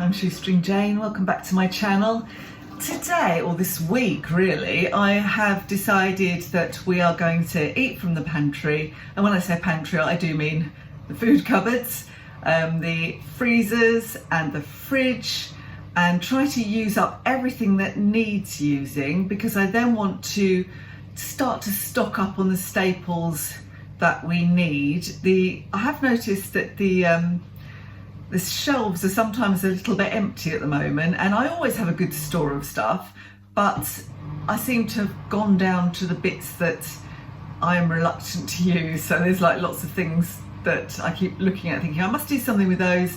I'm Shoestring Jane. Welcome back to my channel. Today, or this week really, I have decided that we are going to eat from the pantry. And when I say pantry, I do mean the food cupboards, the freezers and the fridge, and try to use up everything that needs using, because I then want to start to stock up on the staples that we need. I have noticed that the shelves are sometimes a little bit empty at the moment, and I always have a good store of stuff, but I seem to have gone down to the bits that I am reluctant to use. So there's like lots of things that I keep looking at thinking I must do something with those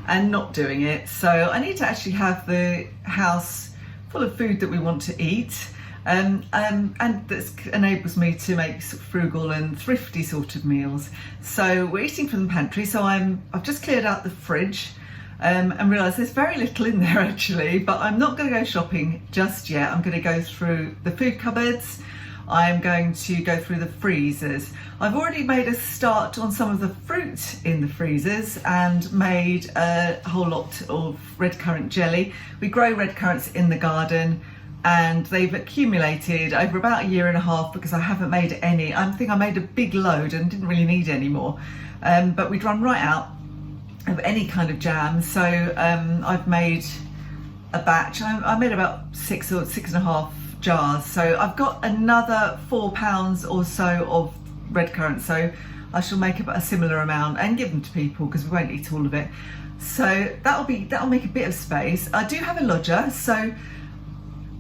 and not doing it. So I need to actually have the house full of food that we want to eat. And this enables me to make sort of frugal and thrifty sort of meals. So we're eating from the pantry. So I've just cleared out the fridge and realised there's very little in there actually, but I'm not going to go shopping just yet. I'm going to go through the food cupboards. I'm going to go through the freezers. I've already made a start on some of the fruit in the freezers and made a whole lot of red currant jelly. We grow red currants in the garden, and they've accumulated over about a year and a half because I haven't made any. I think I made a big load and didn't really need any more, but we'd run right out of any kind of jam. So I've made a batch. I made about 6 or 6.5 jars. So I've got another 4 pounds or so of red currant. So I shall make about a similar amount and give them to people because we won't eat all of it. So that'll make a bit of space. I do have a lodger, so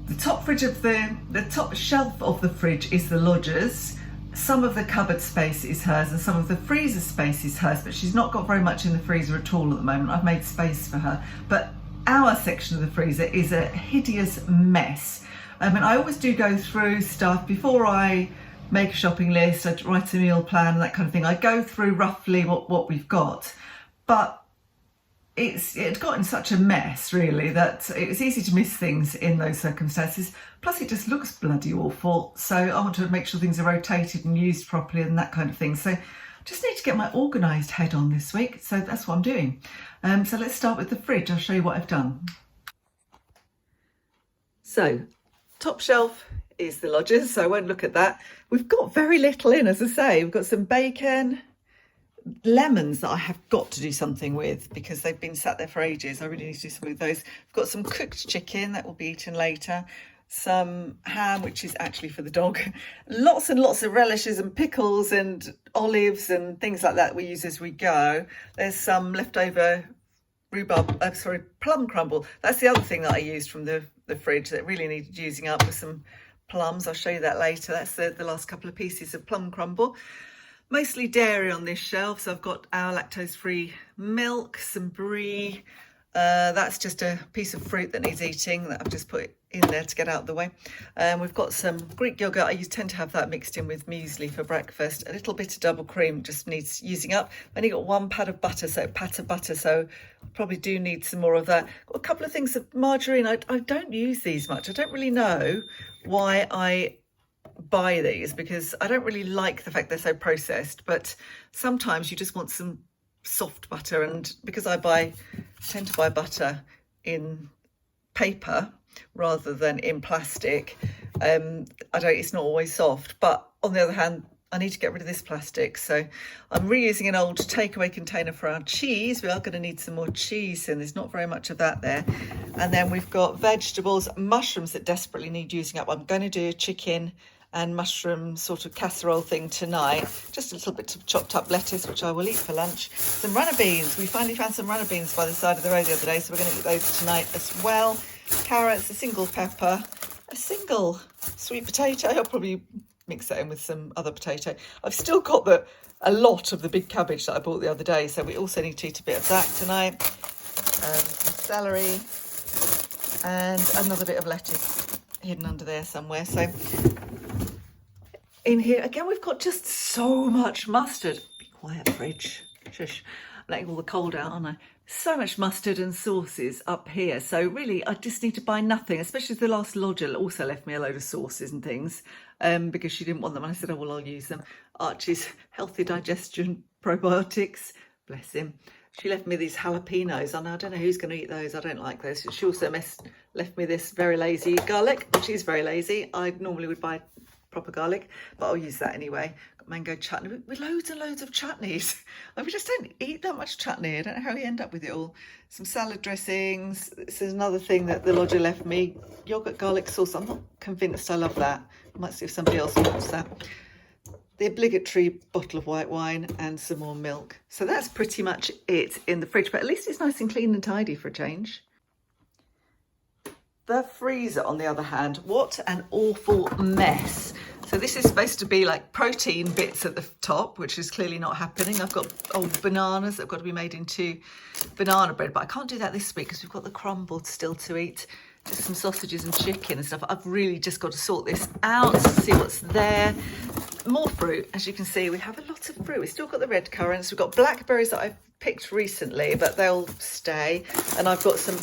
the top fridge of the top shelf of the fridge is the lodger's. Some of the cupboard space is hers and some of the freezer space is hers, but she's not got very much in the freezer at all at the moment. I've made space for her, but our section of the freezer is a hideous mess. And I always do go through stuff before I make a shopping list. I write a meal plan and that kind of thing. I go through roughly what we've got, but it's gotten such a mess really that it's easy to miss things in those circumstances. Plus it just looks bloody awful. So I want to make sure things are rotated and used properly and that kind of thing. So I just need to get my organised head on this week. So that's what I'm doing. So let's start with the fridge. I'll show you what I've done. So top shelf is the lodgers, so I won't look at that. We've got very little in, as I say. We've got some bacon, lemons that I have got to do something with because they've been sat there for ages. I really need to do something with those. We've got some cooked chicken that will be eaten later, some ham, which is actually for the dog, lots and lots of relishes and pickles and olives and things like that we use as we go. There's some leftover plum crumble. That's the other thing that I used from the fridge that really needed using up, with some plums. I'll show you that later. That's the last couple of pieces of plum crumble. Mostly dairy on this shelf, so I've got our lactose-free milk, some brie. That's just a piece of fruit that needs eating that I've just put in there to get out of the way. We've got some Greek yogurt. I tend to have that mixed in with muesli for breakfast. A little bit of double cream just needs using up. I've only got 1 pat of butter, so I probably do need some more of that. Got a couple of things of margarine. I don't use these much. I don't really know why I buy these, because I don't really like the fact they're so processed, but sometimes you just want some soft butter, and because I tend to buy butter in paper rather than in plastic, it's not always soft. But on the other hand, I need to get rid of this plastic, so I'm reusing an old takeaway container for our cheese. We are going to need some more cheese, and there's not very much of that there. And then we've got vegetables, mushrooms that desperately need using up. I'm going to do a chicken and mushroom sort of casserole thing tonight. Just a little bit of chopped up lettuce, which I will eat for lunch. Some runner beans. We finally found some runner beans by the side of the road the other day, so we're going to eat those tonight as well. Carrots, a single pepper, a single sweet potato. I'll probably mix that in with some other potato. I've still got a lot of the big cabbage that I bought the other day, so we also need to eat a bit of that tonight. Some celery and another bit of lettuce hidden under there somewhere. So in here again, we've got just so much mustard. Be quiet, fridge. Shush. I'm letting all the cold out, aren't I? So much mustard and sauces up here. So really, I just need to buy nothing, especially the last lodger also left me a load of sauces and things because she didn't want them. And I said, oh, well, I'll use them. Archie's healthy digestion probiotics, bless him. She left me these jalapenos, and I don't know who's going to eat those. I don't like those. She also left me this very lazy garlic, which is very lazy. I normally would buy proper garlic, but I'll use that anyway. Got mango chutney with loads and loads of chutneys. We just don't eat that much chutney. I don't know how we end up with it all. Some salad dressings. This is another thing that the lodger left me. Yogurt garlic sauce. I'm not convinced I love that. I might see if somebody else wants that. The obligatory bottle of white wine and some more milk. So that's pretty much it in the fridge, but at least it's nice and clean and tidy for a change. The freezer, on the other hand, what an awful mess. So this is supposed to be like protein bits at the top, which is clearly not happening. I've got old bananas that have got to be made into banana bread, but I can't do that this week because we've got the crumble still to eat. Just some sausages and chicken and stuff. I've really just got to sort this out, see what's there. More fruit, as you can see, we have a lot of fruit. We've still got the red currants. We've got blackberries that I've picked recently, but they'll stay. And I've got some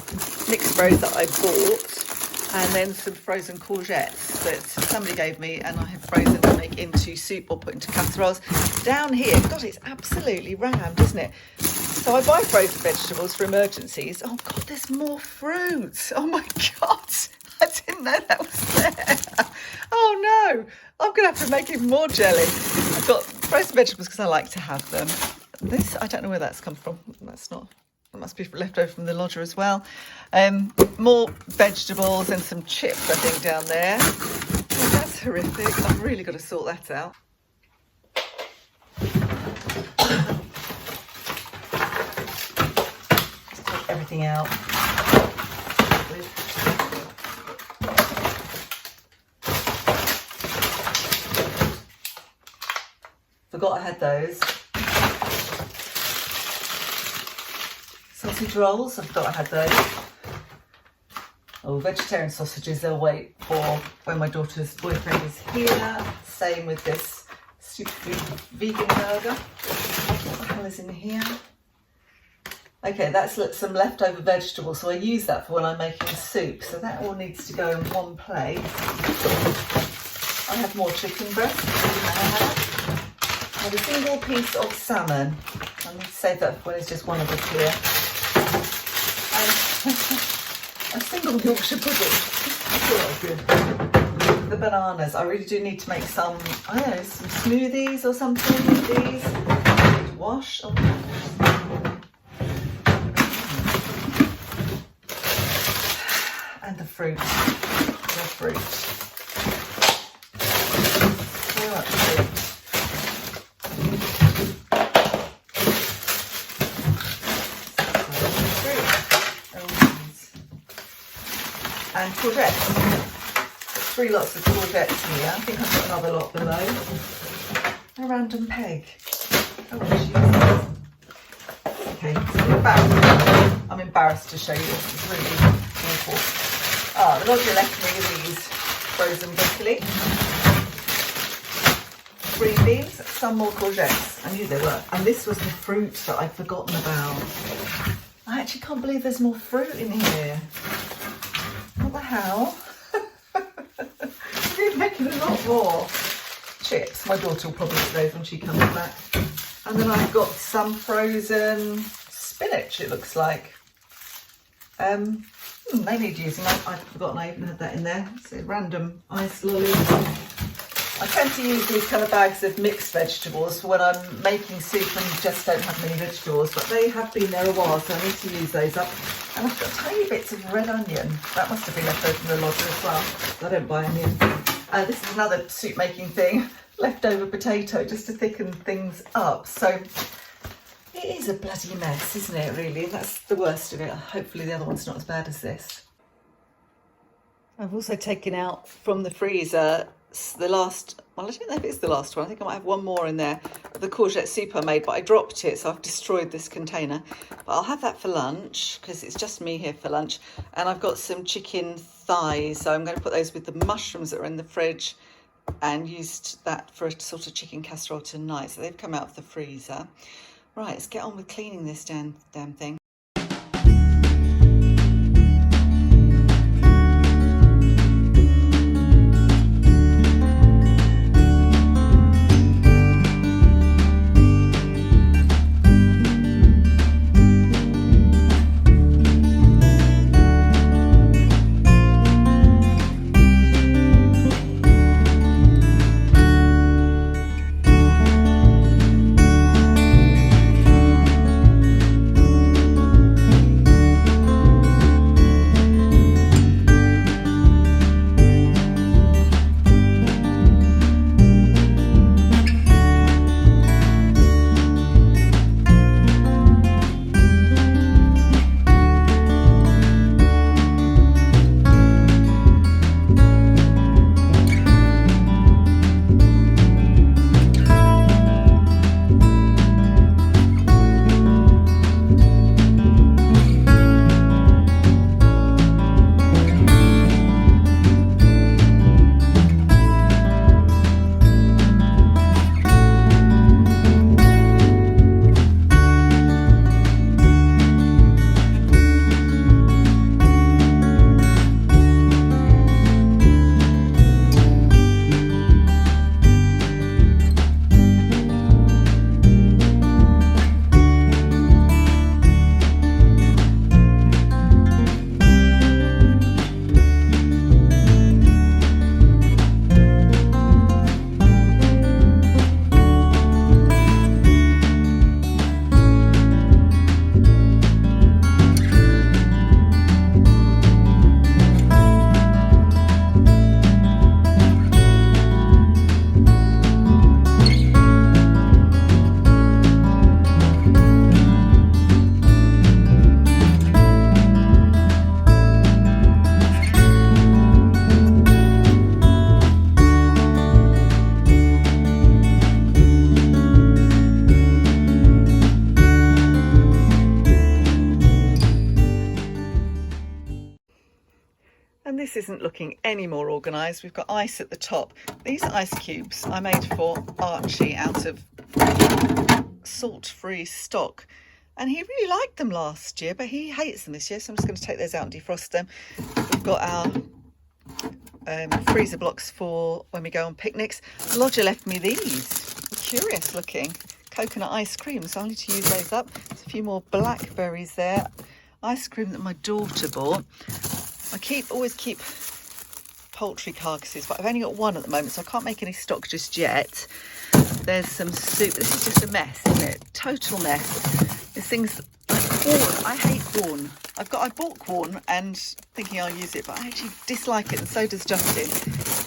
mixed berries that I bought, and then some frozen courgettes that somebody gave me, and I have frozen to make into soup or put into casseroles. Down here, God, it's absolutely rammed, isn't it? So I buy frozen vegetables for emergencies. Oh God, there's more fruit. Oh my God, I didn't know that was there. Oh no, I'm going to have to make even more jelly. I've got frozen vegetables because I like to have them. This, I don't know where that's come from. That must be left over from the lodger as well. More vegetables and some chips, I think, down there. Oh, that's horrific. I've really got to sort that out. Just take everything out. Forgot I had those. Sausage rolls, I forgot I had those. Oh, vegetarian sausages, they'll wait for when my daughter's boyfriend is here. Same with this super food vegan burger. What the hell is in here? Okay, that's some leftover vegetables, so I use that for when I'm making soup. So that all needs to go in one plate. I have more chicken breast. I have a single piece of salmon. I need to save that for when it's just one of us here. And a single Yorkshire pudding. That's all good. The bananas. I really do need to make some, I don't know, some smoothies or something with these. Wash. Oh. And the fruit. The fruit. So much fruit. And courgettes. 3 lots of courgettes here. I think I've got another lot below. A random peg. Oh, jeez. Okay, so I'm embarrassed to show you. This is really awful. Oh, the lodger left me these frozen broccoli, green beans, some more courgettes. I knew they were. And this was the fruit that I'd forgotten about. I actually can't believe there's more fruit in here. What the hell? We're making a lot more. Chips. My daughter will probably eat those when she comes back. And then I've got some frozen spinach, it looks like. They need using. I've forgotten I even had that in there. It's a random ice lolly. I tend to use these kind of bags of mixed vegetables for when I'm making soup and just don't have many vegetables, but they have been there a while, so I need to use those up. And I've got tiny bits of red onion. That must have been left over from the lodger as well. I don't buy onion. This is another soup making thing. Leftover potato, just to thicken things up. So it is a bloody mess, isn't it, really? That's the worst of it. Hopefully the other one's not as bad as this. I've also taken out from the freezer the last, well, I don't know if it's the last one. I think I might have one more in there. The courgette soup I made, but I dropped it, so I've destroyed this container. But I'll have that for lunch, because it's just me here for lunch. And I've got some chicken thighs, so I'm going to put those with the mushrooms that are in the fridge, and used that for a sort of chicken casserole tonight. So they've come out of the freezer. Right, let's get on with cleaning this damn thing. this isn't looking any more organised. We've got ice at the top. These ice cubes I made for Archie out of salt-free stock. And he really liked them last year, but he hates them this year. So I'm just going to take those out and defrost them. We've got our freezer blocks for when we go on picnics. Lodger left me these. Curious looking coconut ice cream. So I need to use those up. There's a few more blackberries there. Ice cream that my daughter bought. I always keep poultry carcasses, but I've only got one at the moment, so I can't make any stock just yet. There's some soup. This is just a mess, isn't it? Total mess. There's things like corn. I hate corn. I bought corn and thinking I'll use it, but I actually dislike it, and so does Justin.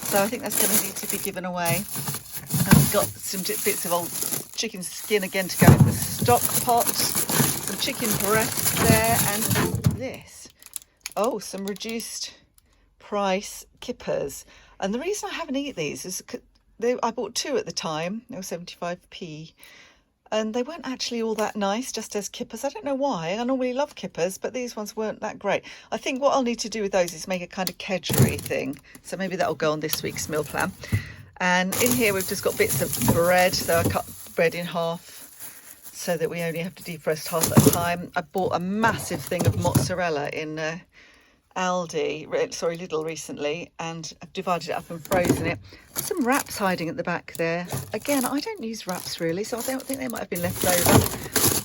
So I think that's going to need to be given away. And we've got some bits of old chicken skin again to go in the stock pot. Some chicken breasts there, and this. Oh, some reduced price kippers. And the reason I haven't eaten these is I bought 2 at the time. They were 75p. And they weren't actually all that nice, just as kippers. I don't know why. I normally love kippers, but these ones weren't that great. I think what I'll need to do with those is make a kind of Kedgeree thing. So maybe that'll go on this week's meal plan. And in here we've just got bits of bread. So I cut bread in half so that we only have to defrost half at a time. I bought a massive thing of mozzarella in Lidl recently, and I've divided it up and frozen it. Got some wraps hiding at the back there. Again, I don't use wraps really, so I don't think they might have been left over.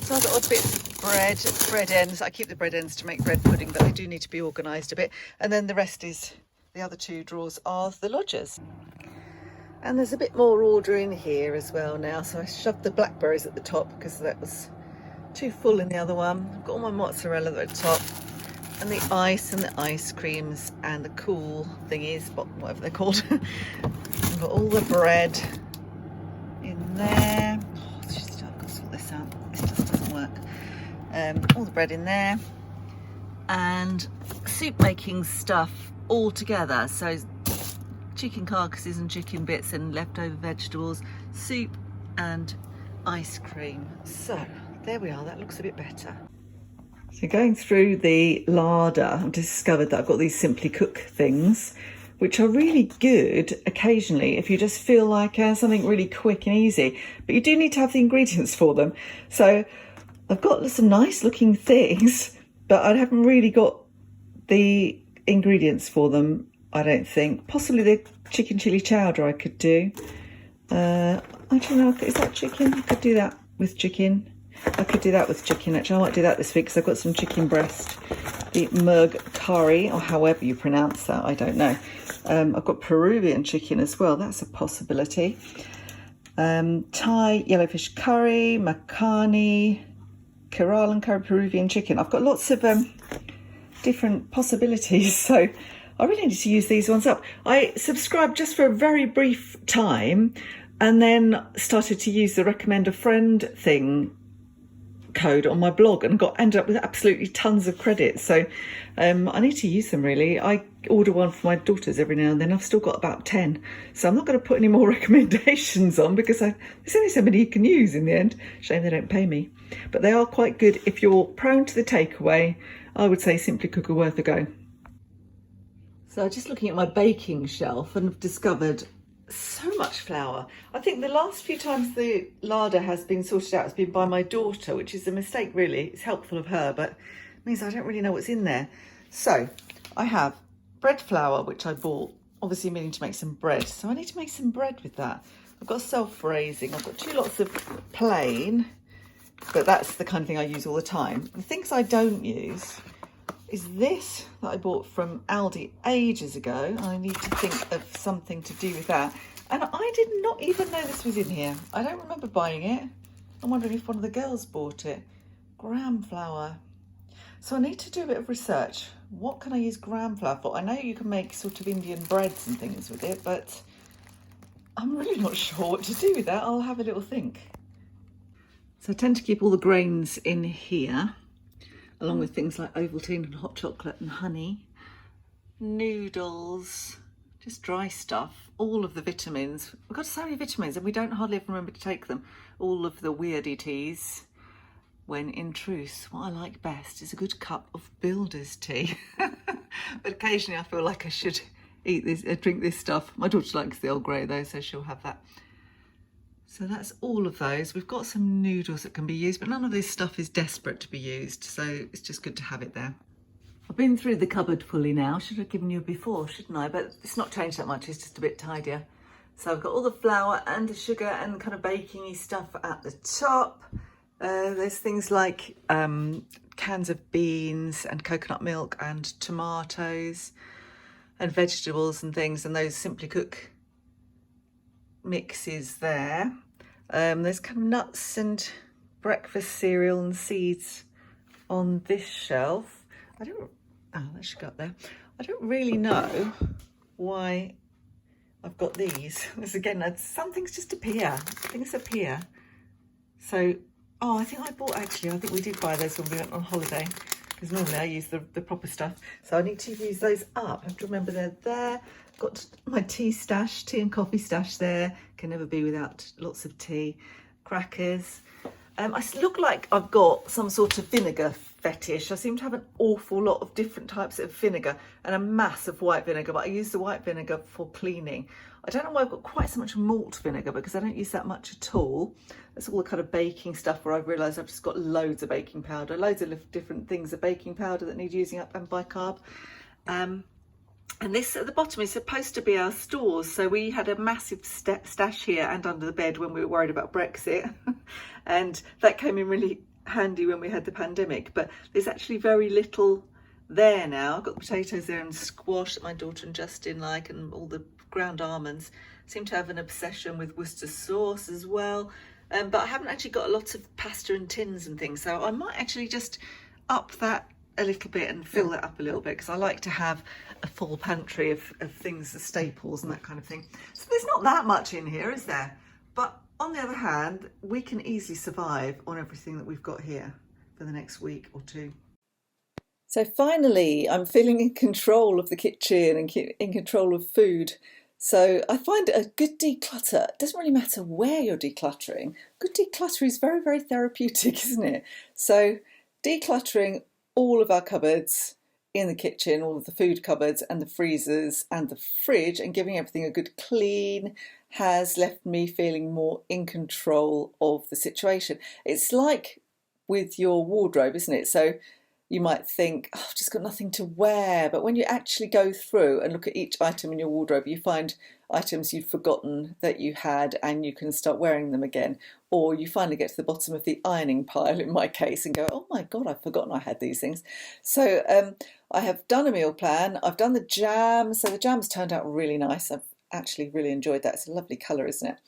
So I've got odd bits of bread ends. I keep the bread ends to make bread pudding, but they do need to be organised a bit. And then the rest is, the other 2 drawers are the lodgers. And there's a bit more order in here as well now. So I shoved the blackberries at the top because that was too full in the other one. I've got all my mozzarella at the top. And the ice and the ice creams and the cool thingies, whatever they're called. I've got all the bread in there. Oh, I've got to sort this out. This just doesn't work. All the bread in there. And soup making stuff all together. So chicken carcasses and chicken bits and leftover vegetables, soup and ice cream. So there we are. That looks a bit better. So going through the larder, I've discovered that I've got these Simply Cook things, which are really good occasionally if you just feel like something really quick and easy. But you do need to have the ingredients for them. So I've got some nice looking things, but I haven't really got the ingredients for them, I don't think. Possibly the chicken chili chowder I could do. I don't know, is that chicken? I could do that with chicken. I could do that with chicken, actually. I might do that this week because I've got some chicken breast, the murg curry, or however you pronounce that, I don't know. I've got Peruvian chicken as well, that's a possibility. Thai yellowfish curry, makhani, Keralan curry, Peruvian chicken. I've got lots of different possibilities, so I really need to use these ones up. I subscribed just for a very brief time and then started to use the recommend a friend thing code on my blog and ended up with absolutely tons of credits. So I need to use them really. I order one for my daughters every now and then. I've still got about 10. So I'm not going to put any more recommendations on because there's only so many you can use in the end. Shame they don't pay me. But they are quite good. If you're prone to the takeaway, I would say Simply Cook are worth a go. So just looking at my baking shelf and I've discovered so much flour. I think the last few times the larder has been sorted out has been by my daughter, which is a mistake really. It's helpful of her, but it means I don't really know what's in there. So I have bread flour, which I bought, obviously meaning to make some bread. So I need to make some bread with that. I've got self-raising. I've got 2 lots of plain, but that's the kind of thing I use all the time. The things I don't use is this that I bought from Aldi ages ago. I need to think of something to do with that. And I did not even know this was in here. I don't remember buying it. I'm wondering if one of the girls bought it. Gram flour. So I need to do a bit of research. What can I use gram flour for? I know you can make sort of Indian breads and things with it, but I'm really not sure what to do with that. I'll have a little think. So I tend to keep all the grains in here, along with things like Ovaltine and hot chocolate and honey, noodles, just dry stuff, all of the vitamins. We've got so many vitamins and we don't hardly ever remember to take them. All of the weirdities, when in truth, what I like best is a good cup of builder's tea. But occasionally I feel like I should eat this, drink this stuff. My daughter likes the Earl Grey though, so she'll have that. So that's all of those. We've got some noodles that can be used, but none of this stuff is desperate to be used, so it's just good to have it there. I've been through the cupboard fully now. Should have given you before, shouldn't I? But it's not changed that much, it's just a bit tidier. So I've got all the flour and the sugar and kind of baking-y stuff at the top. There's things like cans of beans and coconut milk and tomatoes and vegetables and things, and those Simply Cook mixes there. There's kind of nuts and breakfast cereal and seeds on this shelf. That should go up there. I don't really know why I've got these. This again, some things just appear. Things appear. So, I think we did buy those when we went on holiday, because normally I use the proper stuff. So I need to use those up. I have to remember they're there. Got my tea and coffee stash there. Can never be without lots of tea. Crackers. I look like I've got some sort of vinegar fetish. I seem to have an awful lot of different types of vinegar and a mass of white vinegar, but I use the white vinegar for cleaning. I don't know why I've got quite so much malt vinegar, because I don't use that much at all. That's all the kind of baking stuff where I've realised I've just got loads of baking powder, loads of different things of baking powder that need using up and bicarb. And this at the bottom is supposed to be our stores. So we had a massive stash here and under the bed when we were worried about Brexit. And that came in really handy when we had the pandemic. But there's actually very little there now. I've got the potatoes there and squash that my daughter and Justin like, and all the ground almonds. Seem to have an obsession with Worcester sauce as well. But I haven't actually got a lot of pasta and tins and things. So I might actually just up that a little bit and fill that up a little bit, because I like to have a full pantry of things, the staples and that kind of thing. So there's not that much in here, is there? But on the other hand, we can easily survive on everything that we've got here for the next week or two. So finally, I'm feeling in control of the kitchen and in control of food. So I find a good declutter, it doesn't really matter where you're decluttering. Good declutter is very, very therapeutic, isn't it? So decluttering all of our cupboards in the kitchen, all of the food cupboards and the freezers and the fridge, and giving everything a good clean has left me feeling more in control of the situation. It's like with your wardrobe, isn't it? So you might think, I've just got nothing to wear. But when you actually go through and look at each item in your wardrobe, you find items you'd forgotten that you had, and you can start wearing them again. Or you finally get to the bottom of the ironing pile, in my case, and go, oh my God, I've forgotten I had these things. So I have done a meal plan. I've done the jam. So the jam's turned out really nice. I've actually really enjoyed that. It's a lovely colour, isn't it?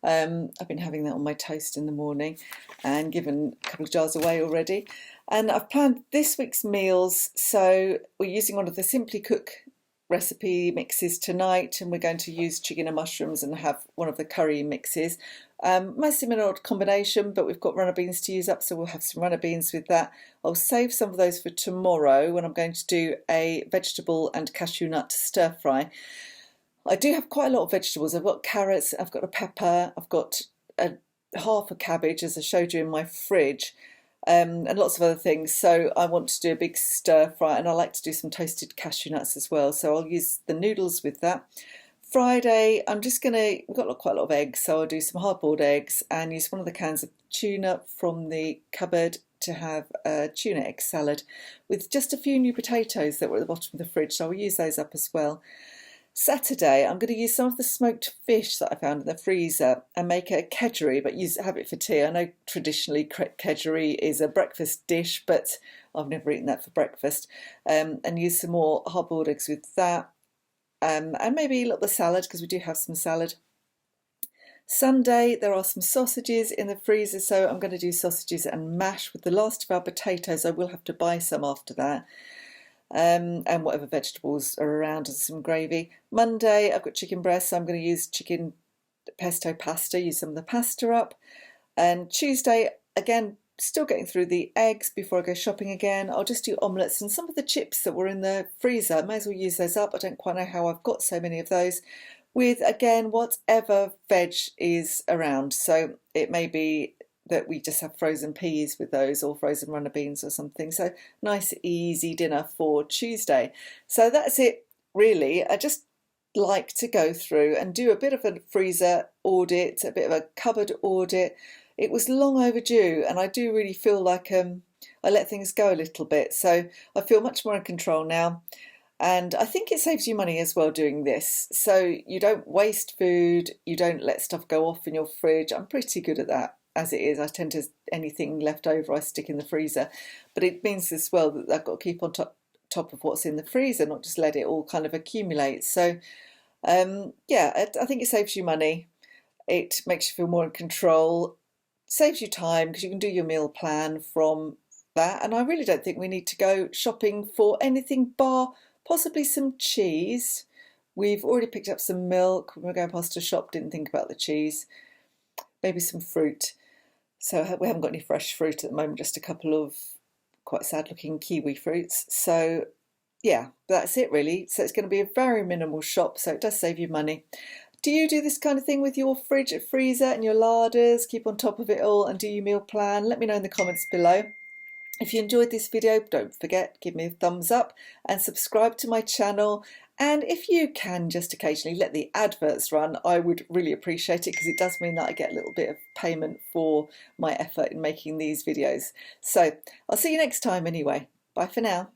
I've been having that on my toast in the morning and given a couple of jars away already. And I've planned this week's meals. So we're using one of the Simply Cook recipe mixes tonight, and we're going to use chicken and mushrooms and have one of the curry mixes. Most similar combination, but we've got runner beans to use up, so we'll have some runner beans with that. I'll save some of those for tomorrow when I'm going to do a vegetable and cashew nut stir fry. I do have quite a lot of vegetables. I've got carrots, I've got a pepper, I've got half a cabbage, as I showed you in my fridge, and lots of other things. So I want to do a big stir fry, and I like to do some toasted cashew nuts as well. So I'll use the noodles with that. Friday, we've got quite a lot of eggs, so I'll do some hard-boiled eggs and use one of the cans of tuna from the cupboard to have a tuna egg salad with just a few new potatoes that were at the bottom of the fridge. So I'll use those up as well. Saturday, I'm going to use some of the smoked fish that I found in the freezer and make a kedgeree, but have it for tea. I know traditionally kedgeree is a breakfast dish, but I've never eaten that for breakfast. And use some more hard-boiled eggs with that. And maybe a little bit of salad, because we do have some salad. Sunday, there are some sausages in the freezer, so I'm going to do sausages and mash with the last of our potatoes. I will have to buy some after that. And whatever vegetables are around, and some gravy. Monday, I've got chicken breast, so I'm going to use chicken pesto pasta, use some of the pasta up. And Tuesday, again, still getting through the eggs before I go shopping again. I'll just do omelettes and some of the chips that were in the freezer. I may as well use those up. I don't quite know how I've got so many of those. With, again, whatever veg is around. So it may be that we just have frozen peas with those, or frozen runner beans or something. So nice easy dinner for Tuesday. So that's it really. I just like to go through and do a bit of a freezer audit, a bit of a cupboard audit. It was long overdue, and I do really feel like I let things go a little bit. So I feel much more in control now. And I think it saves you money as well doing this. So you don't waste food, you don't let stuff go off in your fridge. I'm pretty good at that as it is. I tend to, anything left over I stick in the freezer. But it means as well that I've got to keep on top of what's in the freezer, not just let it all kind of accumulate. So yeah, I think it saves you money. It makes you feel more in control, saves you time because you can do your meal plan from that. And I really don't think we need to go shopping for anything bar possibly some cheese. We've already picked up some milk when we were going past a shop, didn't think about the cheese. Maybe some fruit. So we haven't got any fresh fruit at the moment, just a couple of quite sad looking kiwi fruits. So yeah, that's it really. So it's going to be a very minimal shop, so it does save you money. Do you do this kind of thing with your fridge, freezer and your larders? Keep on top of it all and do your meal plan? Let me know in the comments below. If you enjoyed this video, don't forget, give me a thumbs up and subscribe to my channel. And if you can just occasionally let the adverts run, I would really appreciate it because it does mean that I get a little bit of payment for my effort in making these videos. So I'll see you next time anyway. Bye for now.